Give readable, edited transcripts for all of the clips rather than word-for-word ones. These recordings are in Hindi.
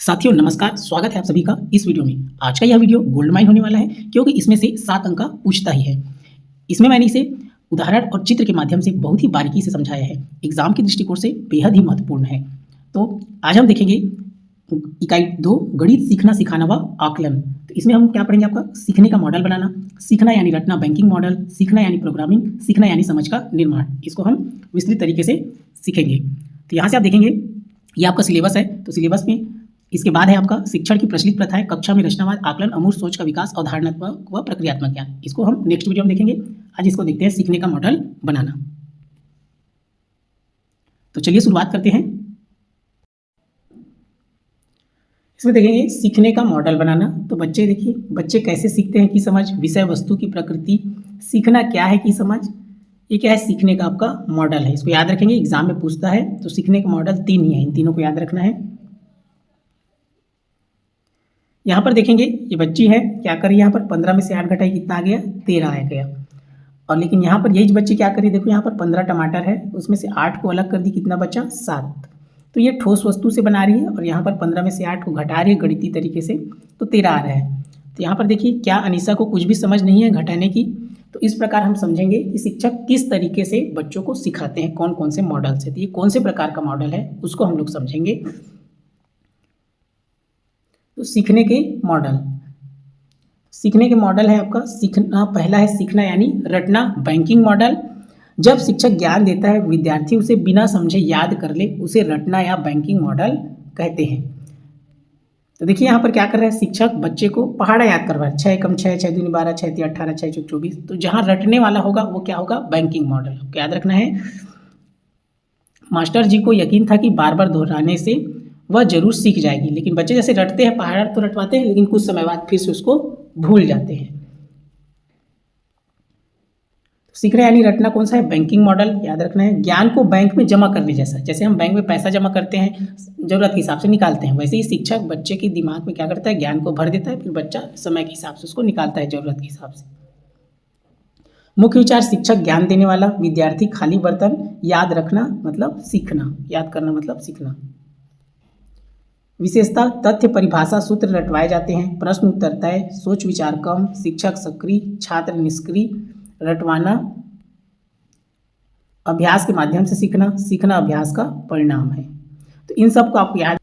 साथियों नमस्कार, स्वागत है आप सभी का इस वीडियो में। आज का यह वीडियो गोल्ड माइन होने वाला है क्योंकि इसमें से 7 अंक का पूछता ही है। इसमें मैंने इसे उदाहरण और चित्र के माध्यम से बहुत ही बारीकी से समझाया है। एग्जाम के दृष्टिकोण से बेहद ही महत्वपूर्ण है। तो आज हम देखेंगे इकाई 2 गणित सीखना सिखाना व आकलन। तो इसमें हम क्या पढ़ेंगे? आपका सीखने का मॉडल बनाना, सीखना यानी रटना बैंकिंग मॉडल, सीखना यानी प्रोग्रामिंग, सीखना यानी समझ का निर्माण। इसको हम विस्तृत तरीके से सीखेंगे। तो यहाँ से आप देखेंगे ये आपका सिलेबस है। तो सिलेबस में इसके बाद है आपका शिक्षण की प्रचलित प्रथाएं, कक्षा में रचनावाद, आकलन, अमूर्त सोच का विकास, अवधारणात्मक व प्रक्रियात्मक ज्ञान। इसको हम नेक्स्ट वीडियो में देखेंगे। आज इसको देखते हैं सीखने का मॉडल बनाना। तो चलिए शुरुआत करते हैं। इसमें देखेंगे सीखने का मॉडल बनाना। तो बच्चे देखिए, बच्चे कैसे सीखते हैं की समझ, विषय वस्तु की प्रकृति, सीखना क्या है की समझ, ये क्या है सीखने का आपका मॉडल है। इसको याद रखेंगे, एग्जाम में पूछता है। तो सीखने का मॉडल 3 ही है, इन तीनों को याद रखना है। यहाँ पर देखेंगे ये बच्ची है, क्या करी यहाँ पर 15 में से 8 घटाई कितना आ गया? 13 आ गया। और लेकिन यहाँ पर यही बच्ची क्या करी, देखो यहाँ पर 15 टमाटर है, उसमें से 8 को अलग कर दी, कितना बचा? 7। तो ये ठोस वस्तु से बना रही है और यहाँ पर 15 में से 8 को घटा रही है गणितीय तरीके से, तो 13 आ रहा है। तो यहाँ पर देखिए क्या अनीसा को कुछ भी समझ नहीं है घटाने की। तो इस प्रकार हम समझेंगे कि शिक्षक किस तरीके से बच्चों को सिखाते हैं, कौन कौन से मॉडल से। तो ये कौन से प्रकार का मॉडल है उसको हम लोग समझेंगे। तो सीखने के मॉडल है आपका सीखना। पहला है सीखना यानी रटना बैंकिंग मॉडल। जब शिक्षक ज्ञान देता है विद्यार्थी उसे बिना समझे याद कर ले, उसे रटना या बैंकिंग मॉडल कहते हैं। तो देखिए यहाँ पर क्या कर रहा है शिक्षक, बच्चे को पहाड़ा याद करवा रहा है। 6 कम 6, 6 दूनी 12, 6 3 18, 6 चौक 24। तो जहाँ रटने वाला होगा वो क्या होगा? Banking model. आपको याद रखना है। मास्टर जी को यकीन था कि बार बार दोहराने से वह जरूर सीख जाएगी, लेकिन बच्चे जैसे रटते हैं, पहाड़ तो रटवाते हैं, लेकिन कुछ समय बाद फिर से उसको भूल जाते हैं। सीखना यानी रटना कौन सा है? Banking model. याद रखना है ज्ञान को बैंक में जमा करने जैसा। जैसे हम बैंक में पैसा जमा करते हैं, जरूरत के हिसाब से निकालते हैं, वैसे ही शिक्षक बच्चे के दिमाग में क्या करता है? ज्ञान को भर देता है, फिर बच्चा समय के हिसाब से उसको निकालता है, जरूरत के हिसाब से। मुख्य विचार शिक्षक ज्ञान देने वाला, विद्यार्थी खाली बर्तन। याद रखना मतलब सीखना, याद करना मतलब सीखना। विशेषता तथ्य परिभाषा सूत्र रटवाए जाते हैं, प्रश्न उत्तर तय, सोच विचार कम, शिक्षक सक्रिय, छात्र निष्क्रिय। रटवाना अभ्यास के माध्यम से सीखना, सीखना अभ्यास का परिणाम है। तो इन सब को आपको याद।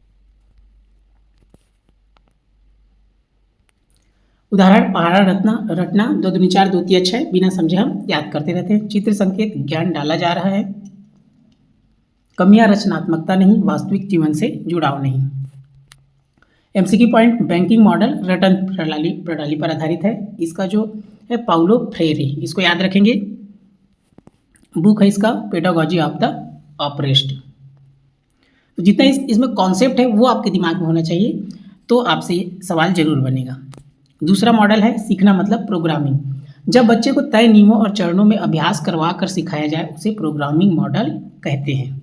उदाहरण पहाड़ा रटना 2 दूनी 4 2 3 6, बिना समझे हम याद करते रहते हैं। चित्र संकेत ज्ञान डाला जा रहा है। कमियां रचनात्मकता नहीं, वास्तविक जीवन से जुड़ाव नहीं। एमसीक्यू पॉइंट बैंकिंग मॉडल रटन प्रणाली पर आधारित है। इसका जो है पाउलो फ्रेरे, इसको याद रखेंगे। बुक है इसका पेडागॉजी ऑफ द ऑपरेस्ट। तो जितना इसमें कॉन्सेप्ट है वो आपके दिमाग में होना चाहिए, तो आपसे सवाल जरूर बनेगा। दूसरा मॉडल है सीखना मतलब प्रोग्रामिंग। जब बच्चे को तय नियमों और चरणों में अभ्यास करवा कर सिखाया जाए उसे प्रोग्रामिंग मॉडल कहते हैं।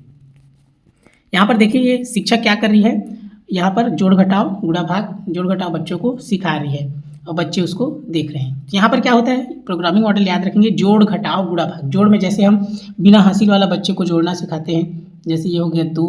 यहाँ पर देखिए ये शिक्षक क्या कर रही है, यहाँ पर जोड़ घटाव गुणा भाग, जोड़ घटाव बच्चों को सिखा रही है और बच्चे उसको देख रहे हैं। यहाँ पर क्या होता है? प्रोग्रामिंग मॉडल याद रखेंगे, जोड़ घटाव गुणा भाग। जोड़ में जैसे हम बिना हासिल वाला बच्चे को जोड़ना सिखाते हैं, जैसे ये हो गया 2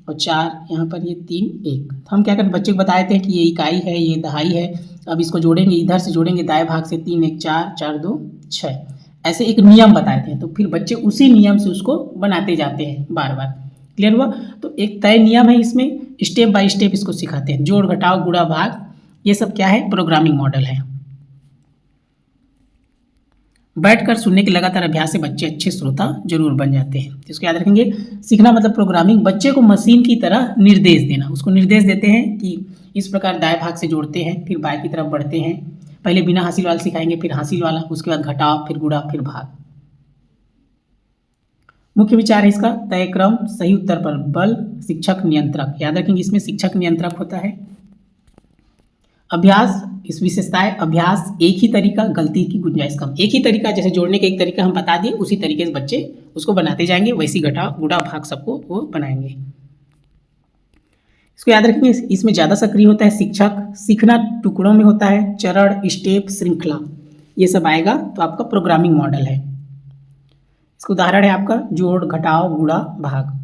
और 4, यहाँ पर ये 3 1। तो हम क्या करते हैं, बच्चे को बता देते हैं कि ये इकाई है, ये दहाई है। अब इसको जोड़ेंगे, इधर से जोड़ेंगे दाएं भाग से, 3 1 4 4 2 6, ऐसे एक नियम बताते हैं। तो फिर बच्चे उसी नियम से उसको बनाते जाते हैं बार बार। क्लियर हुआ? तो एक तय नियम है, इसमें स्टेप बाय स्टेप इसको सिखाते हैं। जोड़ घटाव गुणा भाग ये सब क्या है? प्रोग्रामिंग मॉडल है। बैठकर सुनने के लगातार अभ्यास से बच्चे अच्छे श्रोता जरूर बन जाते हैं। इसको याद रखेंगे। सीखना मतलब प्रोग्रामिंग, बच्चे को मशीन की तरह निर्देश देना। उसको निर्देश देते हैं कि इस प्रकार दाएं भाग से जोड़ते हैं, फिर बाएं की तरफ बढ़ते हैं। पहले बिना हासिल वाला सिखाएंगे, फिर हासिल वाला, उसके बाद घटाव, फिर गुणा, फिर भाग। मुख्य विचार है इसका तय क्रम, सही उत्तर पर बल, शिक्षक नियंत्रक। याद रखेंगे इसमें शिक्षक नियंत्रक होता है। अभ्यास, इस विशेषताएं अभ्यास एक ही तरीका, गलती की गुंजाइश कम। एक ही तरीका, जैसे जोड़ने का एक तरीका हम बता दिए, उसी तरीके से बच्चे उसको बनाते जाएंगे, वैसी घटाव गुणा भाग सबको वो बनाएंगे। इसको याद रखेंगे। इसमें ज़्यादा सक्रिय होता है शिक्षक। सीखना टुकड़ों में होता है, चरण स्टेप श्रृंखला ये सब आएगा, तो आपका प्रोग्रामिंग मॉडल है। इसका उदाहरण है आपका जोड़ घटाव गुणा भाग।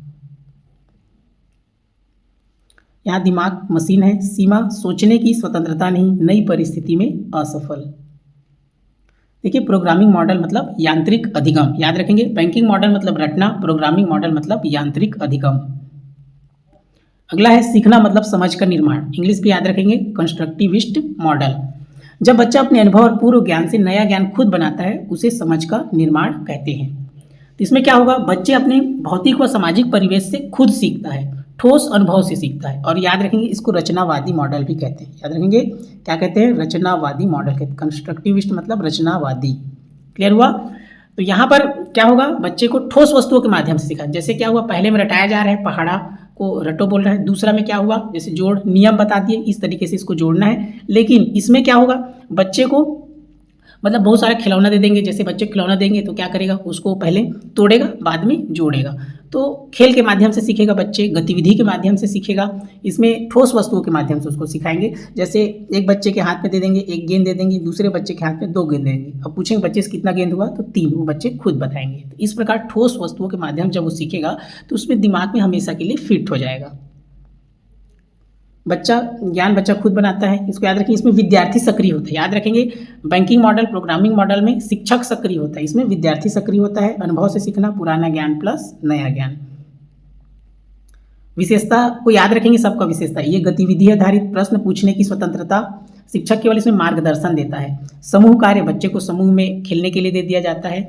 यहाँ दिमाग मशीन है, सीमा सोचने की स्वतंत्रता नहीं, नई परिस्थिति में असफल। देखिए प्रोग्रामिंग मॉडल मतलब यांत्रिक अधिगम, याद रखेंगे। बैंकिंग मॉडल मतलब रटना, प्रोग्रामिंग मॉडल मतलब यांत्रिक अधिगम। अगला है सीखना मतलब समझ का निर्माण, इंग्लिश भी याद रखेंगे, कंस्ट्रक्टिविस्ट मॉडल। जब बच्चा अपने अनुभव और पूर्व ज्ञान से नया ज्ञान खुद बनाता है उसे समझ का निर्माण कहते हैं। तो इसमें क्या होगा, बच्चे अपने भौतिक व सामाजिक परिवेश से खुद सीखता है, ठोस अनुभव से सीखता है। और याद रखेंगे इसको रचनावादी मॉडल भी कहते हैं, याद रखेंगे क्या कहते हैं, रचनावादी मॉडल कहते हैं। कंस्ट्रक्टिविस्ट मतलब रचनावादी। क्लियर हुआ। तो यहाँ पर क्या होगा, बच्चे को ठोस वस्तुओं के माध्यम से सीखा। जैसे क्या हुआ, पहले में रटाया जा रहा है, पहाड़ा को रटो बोल रहा है। दूसरा में क्या हुआ, जैसे जोड़ नियम बता दिए, इस तरीके से इसको जोड़ना है। लेकिन इसमें क्या होगा, बच्चे को मतलब बहुत सारा खिलौना दे देंगे। जैसे बच्चे खिलौना देंगे तो क्या करेगा, उसको पहले तोड़ेगा बाद में जोड़ेगा। तो खेल के माध्यम से सीखेगा बच्चे, गतिविधि के माध्यम से सीखेगा। इसमें ठोस वस्तुओं के माध्यम से उसको सिखाएंगे। जैसे एक बच्चे के हाथ में दे देंगे, एक गेंद दे देंगे, दूसरे बच्चे के हाथ में 2 गेंद देंगे। अब पूछेंगे बच्चे से कितना गेंद हुआ, तो 3, वो बच्चे खुद बताएंगे। तो इस प्रकार ठोस वस्तुओं के माध्यम जब वो सीखेगा तो उसमें दिमाग में हमेशा के लिए फिट हो जाएगा। ज्ञान बच्चा खुद बनाता है, इसको याद रखेंगे। इसमें विद्यार्थी सक्रिय होता है, याद रखेंगे। बैंकिंग मॉडल प्रोग्रामिंग मॉडल में शिक्षक सक्रिय होता है, इसमें विद्यार्थी सक्रिय होता है। अनुभव से सीखना, पुराना ज्ञान प्लस नया ज्ञान। विशेषता को याद रखेंगे, सबका विशेषता, ये गतिविधि आधारित प्रश्न पूछने की स्वतंत्रता, शिक्षक केवल इसमें मार्गदर्शन देता है। समूह कार्य, बच्चे को समूह में खेलने के लिए दे दिया जाता है।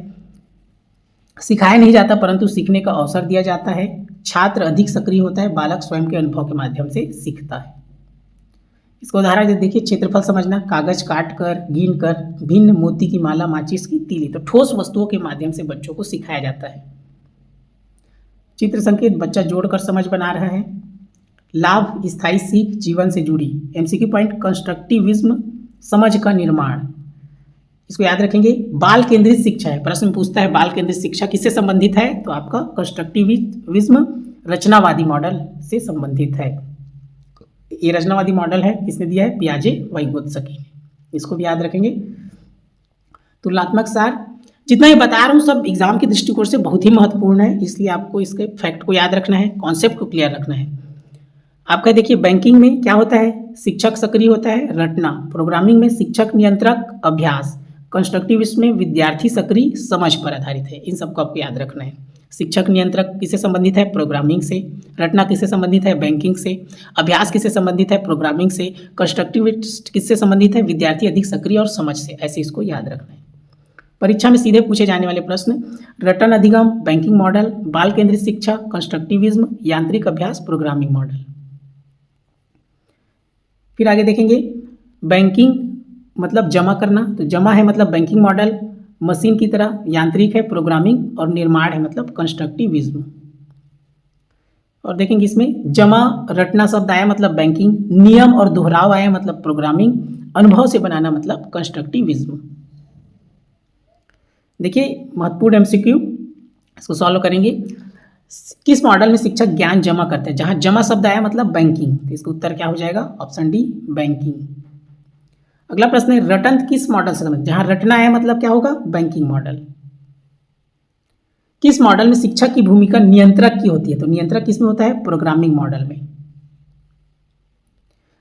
सिखाया नहीं जाता परंतु सीखने का अवसर दिया जाता है। छात्र अधिक सक्रिय होता है, बालक स्वयं के अनुभव के माध्यम से सीखता है। इसको उदाहरण देखिए, क्षेत्रफल समझना, कागज काट कर, गिन कर, भिन्न मोती की माला, माचिस की तीली। तो ठोस वस्तुओं के माध्यम से बच्चों को सिखाया जाता है। चित्र संकेत, बच्चा जोड़कर समझ बना रहा है। लाभ, स्थायी सीख, जीवन से जुड़ी। एमसीक्यू पॉइंट, कंस्ट्रक्टिविज्म, समझ का निर्माण। इसको याद रखेंगे। बाल केंद्रित शिक्षा है, प्रश्न पूछता है बाल केंद्रित शिक्षा किससे संबंधित है, तो आपका कंस्ट्रक्टिविज्म रचनावादी मॉडल से संबंधित है। ये रचनावादी मॉडल है, किसने दिया है, पियाजे वाइगोत्स्की ने। इसको भी याद रखेंगे। तुलनात्मक सार, जितना ही बता रहा हूँ सब एग्जाम के दृष्टिकोण से बहुत ही महत्वपूर्ण है, इसलिए आपको इसके फैक्ट को याद रखना है, कॉन्सेप्ट को क्लियर रखना है। आपका देखिए बैंकिंग में क्या होता है, शिक्षक सक्रिय होता है, रटना। प्रोग्रामिंग में शिक्षक नियंत्रक, अभ्यास। कंस्ट्रक्टिविज्म में विद्यार्थी सक्रिय, समझ पर आधारित है। इन सबको आपको याद रखना है। शिक्षक नियंत्रक किससे संबंधित है, प्रोग्रामिंग से। रटना किससे संबंधित है, बैंकिंग से। अभ्यास किससे संबंधित है, प्रोग्रामिंग से। कंस्ट्रक्टिविस्ट किससे संबंधित है, विद्यार्थी अधिक सक्रिय और समझ से। ऐसे इसको याद रखना है। परीक्षा में सीधे पूछे जाने वाले प्रश्न, रटन अधिगम, बैंकिंग मॉडल, बाल केंद्रित शिक्षा, कंस्ट्रक्टिविज्म, यांत्रिक अभ्यास, प्रोग्रामिंग मॉडल। फिर आगे देखेंगे, बैंकिंग मतलब जमा करना, तो जमा है मतलब बैंकिंग मॉडल, मशीन की तरह। यांत्रिक है प्रोग्रामिंग, और निर्माण है मतलब कंस्ट्रक्टिविज्म। और देखेंगे इसमें जमा रटना शब्द आया मतलब बैंकिंग, नियम और दोहराव आया मतलब प्रोग्रामिंग, अनुभव से बनाना मतलब कंस्ट्रक्टिविज्म। देखिए महत्वपूर्ण एमसीक्यू, इसको सॉल्व करेंगे। किस मॉडल में शिक्षक ज्ञान जमा करते हैं, जहां जमा शब्द आया मतलब बैंकिंग, तो इसका उत्तर क्या हो जाएगा, ऑप्शन डी बैंकिंग। अगला प्रश्न है, रटन किस मॉडल से संबंधित, जहां रटना है मतलब क्या होगा, बैंकिंग मॉडल। किस मॉडल में शिक्षक की भूमिका नियंत्रक की होती है, तो नियंत्रक किसमें होता है, प्रोग्रामिंग मॉडल में।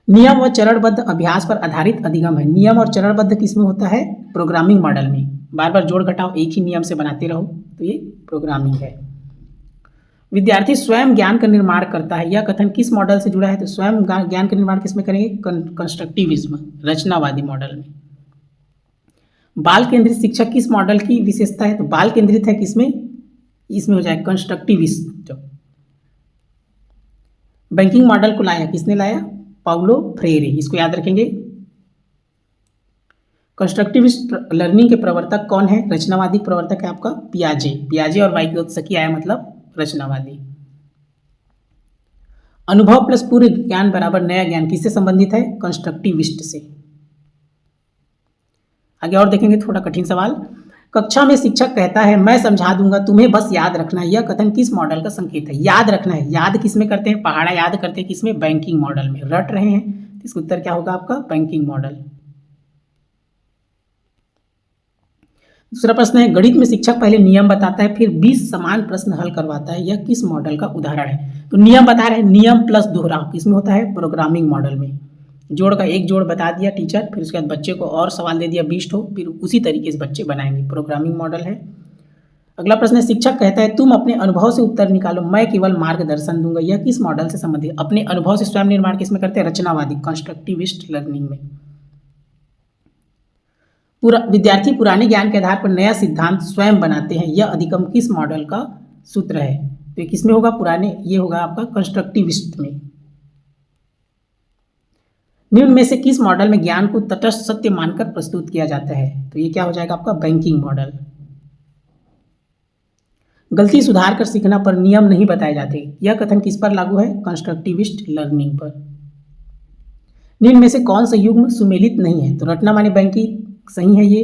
नियम व चरणबद्ध अभ्यास पर आधारित अधिगम है, नियम और चरणबद्ध किसमें होता है, प्रोग्रामिंग मॉडल में। बार बार जोड़ घटाओ एक ही नियम से बनाते रहो, तो ये प्रोग्रामिंग है। विद्यार्थी स्वयं ज्ञान का निर्माण करता है, यह कथन किस मॉडल से जुड़ा है, तो स्वयं ज्ञान का निर्माण किसमें करेंगे, कंस्ट्रक्टिविज्म, रचनावादी मॉडल में। बाल केंद्रित शिक्षा किस मॉडल की विशेषता है, तो बाल केंद्रित है किसमें, इसमें हो जाए कंस्ट्रक्टिविस्ट। बैंकिंग मॉडल को लाया, किसने लाया, पाउलो फ्रेरे। इसको याद रखेंगे। कंस्ट्रक्टिविस्ट लर्निंग के प्रवर्तक कौन है, रचनावादी प्रवर्तक है आपका पियाजे। पियाजे और वाइगोत्स्की आया मतलब रचनावादी। अनुभव प्लस पूर्व ज्ञान बराबर नया ज्ञान किससे संबंधित है, कंस्ट्रक्टिविस्ट से। आगे और देखेंगे, थोड़ा कठिन सवाल। कक्षा में शिक्षक कहता है मैं समझा दूंगा, तुम्हें बस याद रखना है, यह कथन किस मॉडल का संकेत है, याद रखना है। याद किसमें करते हैं, पहाड़ा याद करते हैं किसमें, बैंकिंग मॉडल में। रट रहे हैं, तो इसका उत्तर क्या होगा आपका, बैंकिंग मॉडल। दूसरा प्रश्न है, गणित में शिक्षक पहले नियम बताता है फिर 20 समान प्रश्न हल करवाता है, यह किस मॉडल का उदाहरण है? तो नियम बता रहे हैं, नियम प्लस दोहराव किसमें होता है? प्रोग्रामिंग मॉडल में। जोड़ का एक जोड़ बता दिया टीचर, फिर उसके बाद बच्चे को और सवाल दे दिया 20 ठो, फिर उसी तरीके से बच्चे बनाएंगे, प्रोग्रामिंग मॉडल है। अगला प्रश्न है, शिक्षक कहता है तुम अपने अनुभव से उत्तर निकालो, मैं केवल मार्गदर्शन दूंगा, यह किस मॉडल से संबंधित? अपने अनुभव से स्वयं निर्माण किसमें करते हैं? रचनावादी, कंस्ट्रक्टिविस्ट लर्निंग में। विद्यार्थी पुराने ज्ञान के आधार पर नया सिद्धांत स्वयं बनाते हैं, यह अधिगम किस मॉडल का सूत्र है? तो ये किसमें होगा? पुराने, ये होगा आपका कंस्ट्रक्टिविस्ट में। निम्न में से किस मॉडल में ज्ञान को तटस्थ सत्य मानकर प्रस्तुत किया जाता है? तो ये क्या हो जाएगा आपका? Banking model. गलती सुधार कर सीखना पर नियम नहीं बताए जाते, यह कथन किस पर लागू है? कंस्ट्रक्टिविस्ट लर्निंग पर। निम्न में से कौन सा युग्म सुमेलित नहीं है? तो रटना माने बैंकिंग सही है, ये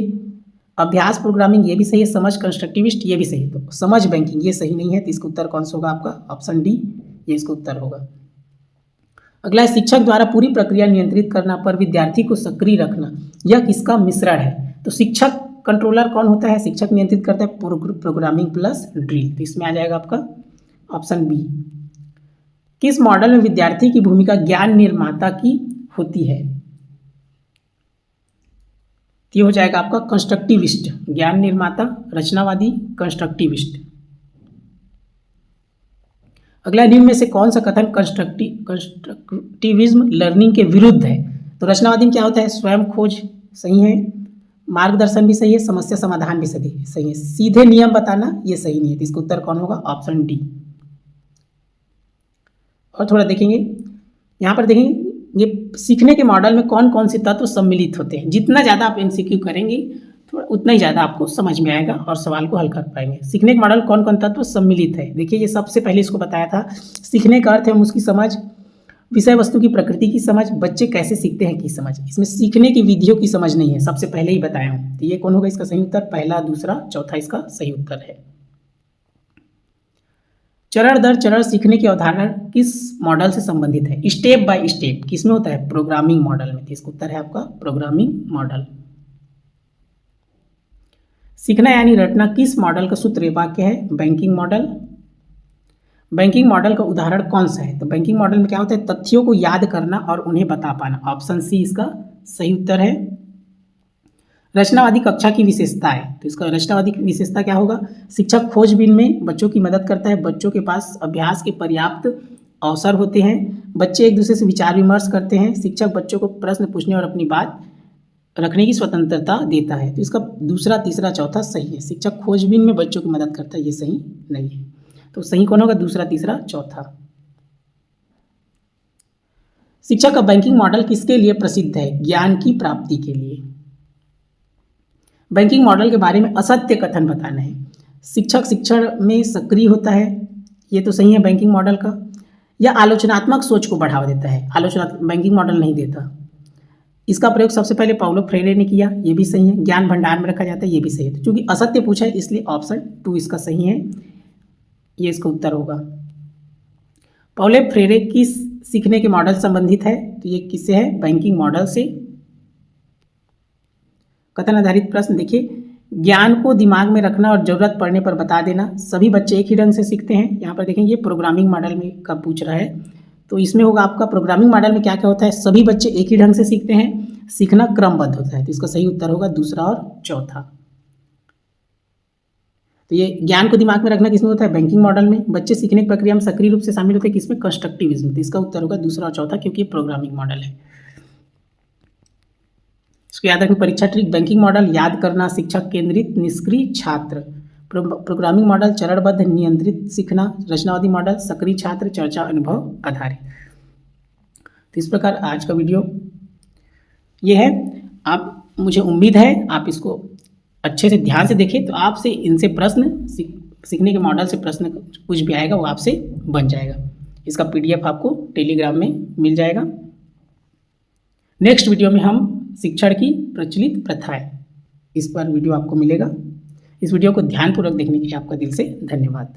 अभ्यास प्रोग्रामिंग ये भी सही है, समझ कंस्ट्रक्टिविस्ट ये भी सही है। तो समझ बैंकिंग ये सही नहीं है, तो इसका उत्तर कौन सा होगा आपका? ऑप्शन डी, ये इसका उत्तर होगा। अगला है, शिक्षक द्वारा पूरी प्रक्रिया नियंत्रित करना पर विद्यार्थी को सक्रिय रखना, यह किसका मिश्रण है? तो शिक्षक कंट्रोलर कौन होता है? शिक्षक नियंत्रित करता है प्रोग्रामिंग प्लस ड्रिल, तो इसमें आ जाएगा आपका ऑप्शन बी। किस मॉडल में विद्यार्थी की भूमिका ज्ञान निर्माता की होती है? ये हो जाएगा आपका कंस्ट्रक्टिविस्ट, ज्ञान निर्माता, रचनावादी, कंस्ट्रक्टिविस्ट। अगला, निम्न में से कौन सा कथन कंस्ट्रक्टिविज्म लर्निंग के विरुद्ध है? तो रचनावादी में क्या होता है? स्वयं खोज सही है, मार्गदर्शन भी सही है, समस्या समाधान भी सही है, सीधे नियम बताना ये सही नहीं है, तो इसका उत्तर कौन होगा? Option D. और थोड़ा देखेंगे, यहाँ पर देखेंगे ये सीखने के मॉडल में कौन कौन से तत्व सम्मिलित होते हैं। जितना ज़्यादा आप एमसीक्यू करेंगे थोड़ा उतना ही ज़्यादा आपको समझ में आएगा और सवाल को हल कर पाएंगे। सीखने के मॉडल कौन कौन तत्व सम्मिलित है? देखिए, ये सबसे पहले इसको बताया था, सीखने का अर्थ है उसकी समझ, विषय वस्तु की प्रकृति की समझ, बच्चे कैसे सीखते हैं की समझ। इसमें सीखने की विधियों की समझ नहीं है, सबसे पहले ही बताया हूँ। तो ये कौन होगा इसका सही उत्तर? पहला, दूसरा, चौथा इसका सही उत्तर है। चरण दर चरण सीखने की अवधारणा किस मॉडल से संबंधित है? स्टेप बाय स्टेप किसमें होता है? प्रोग्रामिंग मॉडल में। इसका उत्तर है आपका प्रोग्रामिंग मॉडल। सीखना यानी रटना किस मॉडल का सूत्र वाक्य है? Banking model. बैंकिंग मॉडल का उदाहरण कौन सा है? तो बैंकिंग मॉडल में क्या होता है? तथ्यों को याद करना और उन्हें बता पाना। ऑप्शन सी इसका सही उत्तर है। रचनावादी कक्षा की विशेषताएं, तो इसका रचनावादी की विशेषता क्या होगा? शिक्षक खोजबीन में बच्चों की मदद करता है, बच्चों के पास अभ्यास के पर्याप्त अवसर होते हैं, बच्चे एक दूसरे से विचार विमर्श करते हैं, शिक्षक बच्चों को प्रश्न पूछने और अपनी बात रखने की स्वतंत्रता देता है। तो इसका दूसरा, तीसरा, चौथा सही है। शिक्षक खोजबीन में बच्चों की मदद करता है, ये सही नहीं है। तो सही कौन होगा? दूसरा, तीसरा, चौथा। शिक्षक का बैंकिंग मॉडल किसके लिए प्रसिद्ध है? ज्ञान की प्राप्ति के लिए। बैंकिंग मॉडल के बारे में असत्य कथन बताना है। शिक्षक शिक्षण में सक्रिय होता है, ये तो सही है बैंकिंग मॉडल का। यह आलोचनात्मक सोच को बढ़ावा देता है, आलोचनात्मक बैंकिंग मॉडल नहीं देता। इसका प्रयोग सबसे पहले पाउलो फ्रेरे ने किया, ये भी सही है। ज्ञान भंडार में रखा जाता है, ये भी सही है। तो चूंकि असत्य पूछा है इसलिए ऑप्शन 2 इसका सही है, ये इसका उत्तर होगा। पाउलो फ्रेरे किस सीखने के मॉडल संबंधित है? तो ये किससे है? बैंकिंग मॉडल से। कथन आधारित प्रश्न देखिए, ज्ञान को दिमाग में रखना और जरूरत पड़ने पर बता देना, सभी बच्चे एक ही ढंग से सीखते हैं। यहाँ पर देखेंगे, ये प्रोग्रामिंग मॉडल में का पूछ रहा है, तो इसमें होगा आपका प्रोग्रामिंग मॉडल में क्या क्या होता है? सभी बच्चे एक ही ढंग से सीखते हैं, सीखना क्रमबद्ध होता है। तो इसका सही उत्तर होगा दूसरा और चौथा। तो ये ज्ञान को दिमाग में रखना किसमें होता है? बैंकिंग मॉडल में। बच्चे सीखने की प्रक्रिया में सक्रिय रूप से शामिल होते हैं किसमें? कंस्ट्रक्टिविज्म। तो इसका उत्तर होगा दूसरा और चौथा, क्योंकि ये प्रोग्रामिंग मॉडल है। इसको याद रखें, परीक्षा ट्रिक। बैंकिंग मॉडल याद करना, शिक्षक केंद्रित, निष्क्रिय छात्र। प्रोग्रामिंग मॉडल चरणबद्ध नियंत्रित सीखना, रचनावादी मॉडल सक्रिय छात्र, चर्चा अनुभव आधारित। तो इस प्रकार आज का वीडियो ये है। आप, मुझे उम्मीद है आप इसको अच्छे से ध्यान से देखें, तो आपसे इनसे प्रश्न सीखने के मॉडल से प्रश्न कुछ भी आएगा वो आपसे बन जाएगा। इसका PDF आपको टेलीग्राम में मिल जाएगा। नेक्स्ट वीडियो में हम शिक्षण की प्रचलित प्रथाएं, इस पर वीडियो आपको मिलेगा। इस वीडियो को ध्यानपूर्वक देखने के लिए आपका दिल से धन्यवाद।